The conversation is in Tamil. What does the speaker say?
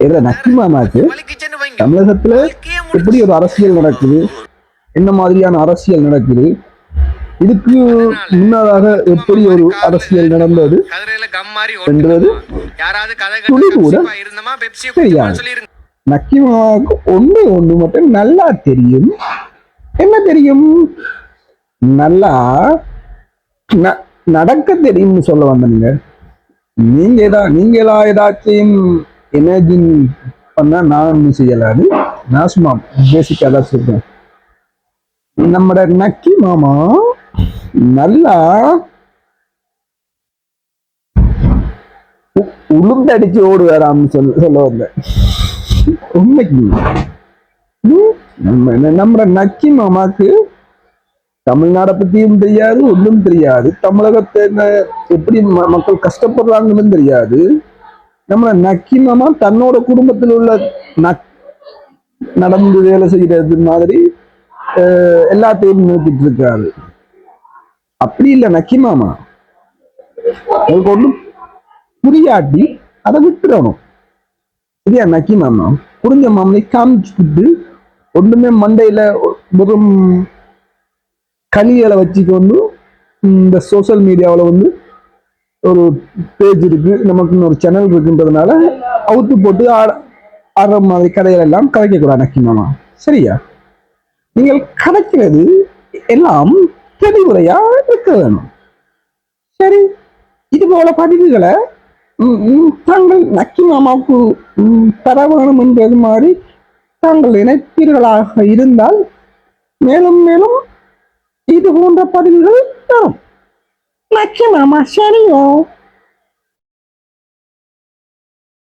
இதுல நக்கி மாமாக்கு தமிழகத்துல எப்படி ஒரு அரசியல் நடக்குது, என்ன மாதிரியான அரசியல் நடக்குது, இதுக்கு முன்னதாக எப்படி ஒரு அரசியல் நடந்தது என்றது துளி கூட தெரியாது. நக்கி மாமாவுக்கு ஒன்று மட்டும் நல்லா தெரியும். என்ன தெரியும்? நல்லா நடக்க தெரியும்னு சொல்ல வந்தீங்க. நீங்களா ஏதாச்சும் இமேஜின் பண்ணா நான் ஒன்றும் செய்யலாது. நான் சும்மா பேசிக்கா தான் சொல்றேன். நம்ம நக்கி மாமா நல்லா உளுந்தடிச்சு ஓடுவாராம் சொல்ல வந்தேன். உண்மைக்கு நம்ம நக்கி மாமாக்கு தமிழ்நாடை பத்தியும் தெரியாது, ஒன்றும் தெரியாது. தமிழகத்தை எப்படி மக்கள் கஷ்டப்படுறாங்கன்னு தெரியாது. நம்ம நக்கி மாமா தன்னோட குடும்பத்தில் உள்ள நடந்து வேலை செய்யறது மாதிரி எல்லாத்தையும் நோக்கிட்டு இருக்காரு. அப்படி இல்லை நக்கி மாமா, உங்களுக்கு ஒன்றும் புரியாட்டி அதை விட்டுறணும். சரியா? நக்கி மாமா புரிஞ்ச மாமனை காமிச்சுக்கிட்டு ஒன்றுமே மண்டையில வெறும் களிகளை வச்சுக்கொண்டு இந்த சோசியல் மீடியாவில் வந்து ஒரு பேஜ் இருக்கு, நமக்கு ஒரு சேனல் இருக்குன்றதுனால அவுத்து போட்டு ஆடுற மாதிரி கதைகள் எல்லாம் கதைக்க கூடாது நக்கி மாமா. சரியா? நீங்கள் கதைக்கிறது எல்லாம் தெளிவுரையா இருக்க வேணும். சரி, இது போல பதிவுகளை தாங்கள் நக்கி மாமாவுக்கு தர வேணும் என்பது மாதிரி தாங்கள் இணைப்பீர்களாக இருந்தால் மேலும் மேலும் இது போன்ற பதிவுகள் தரும். நக்கி மாமா சரியோ?